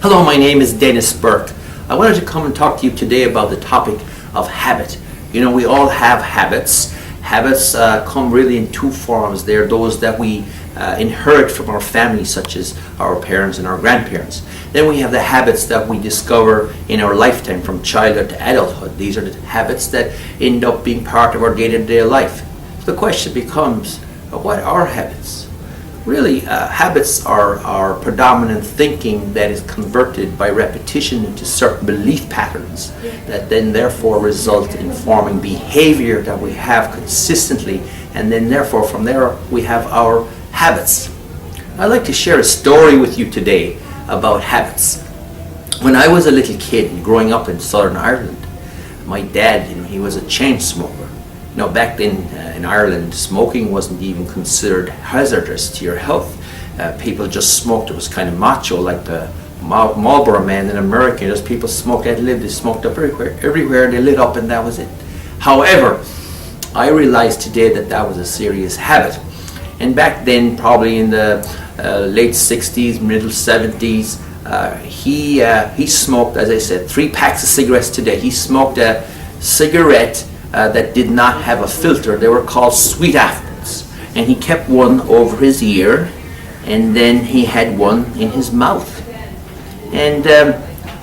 Hello, my name is Denis Burke. I wanted to come and talk to you today about the topic of habit. You know, we all have habits. Habits come really in two forms. They're those that we inherit from our family, such as our parents and our grandparents. Then we have the habits that we discover in our lifetime from childhood to adulthood. These are the habits that end up being part of our day-to-day life. So the question becomes, what are habits? Really, habits are predominant thinking that is converted by repetition into certain belief patterns that then therefore result in forming behavior that we have consistently, and then therefore from there we have our habits. I'd like to share a story with you today about habits. When I was a little kid growing up in Southern Ireland, my dad, he was a chain smoker. Back then in Ireland, smoking wasn't even considered hazardous to your health. People just smoked. It was kind of macho, like the Marlboro Man in America. Those people smoked ad lib. They smoked up everywhere. They lit up, and that was it. However, I realized today that that was a serious habit. And back then, probably in the late 60s, middle 70s, he smoked, as I said, 3 packs of cigarettes today. He smoked a cigarette that did not have a filter. They were called sweet afters, and he kept one over his ear, and then he had one in his mouth. And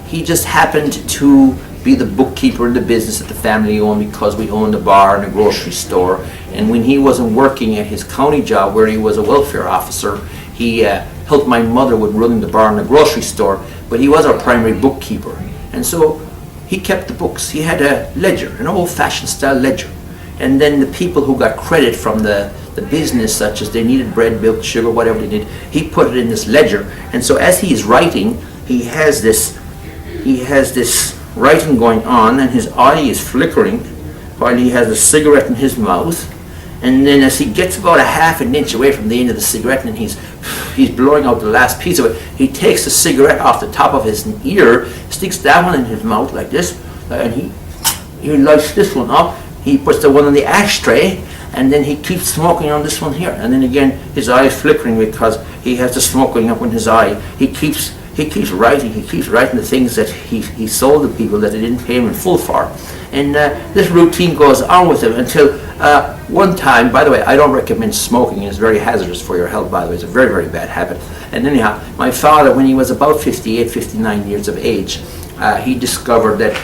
he just happened to be the bookkeeper in the business that the family owned, because we owned a bar and a grocery store. And when he wasn't working at his county job where he was a welfare officer, he helped my mother with running the bar and the grocery store, but he was our primary bookkeeper. And so he kept the books. He had a ledger, an old-fashioned style ledger. And then the people who got credit from the business, such as they needed bread, milk, sugar, whatever they did, he put it in this ledger. And so as he's writing, he has this writing going on, and his eye is flickering while he has a cigarette in his mouth. And then as he gets about a half an inch away from the end of the cigarette, and he's blowing out the last piece of it, he takes the cigarette off the top of his ear, sticks that one in his mouth like this, and he lights this one up. He puts the one on the ashtray, and then he keeps smoking on this one here. And then again, his eye is flickering because he has the smoke going up in his eye. He keeps writing. He keeps writing the things that he sold to people that they didn't pay him in full for. And this routine goes on with him until one time, by the way, I don't recommend smoking. It's very hazardous for your health, by the way. It's a very, very bad habit. And anyhow, my father, when he was about 58, 59 years of age, he discovered that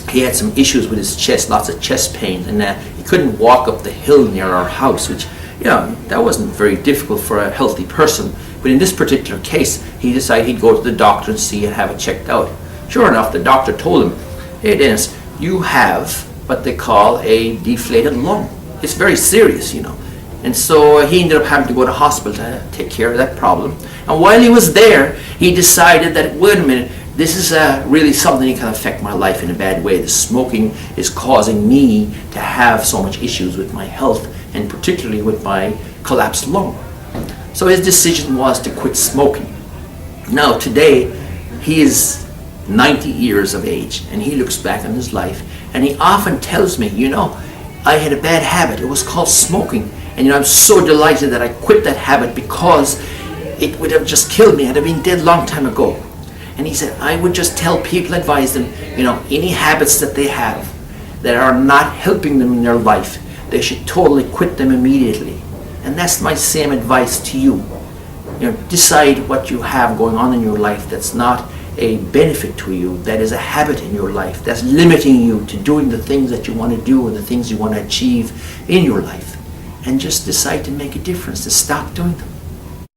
he had some issues with his chest, lots of chest pain, and he couldn't walk up the hill near our house, which, that wasn't very difficult for a healthy person. But in this particular case, he decided he'd go to the doctor and see and have it checked out. Sure enough, the doctor told him, "Hey, Dennis, you have what they call a deflated lung. It's very serious, And so he ended up having to go to hospital to take care of that problem. And while he was there, he decided that, wait a minute, this is really something that can affect my life in a bad way. The smoking is causing me to have so much issues with my health, and particularly with my collapsed lung. So his decision was to quit smoking. Now today, he is 90 years of age, and he looks back on his life, and he often tells me, I had a bad habit. It was called smoking. And I'm so delighted that I quit that habit, because it would have just killed me. I'd have been dead a long time ago. And he said, I would just tell people, advise them, any habits that they have that are not helping them in their life, they should totally quit them immediately. And that's my same advice to you. Decide what you have going on in your life that's not a benefit to you, that is a habit in your life, that's limiting you to doing the things that you want to do and the things you want to achieve in your life. And just decide to make a difference, to stop doing them.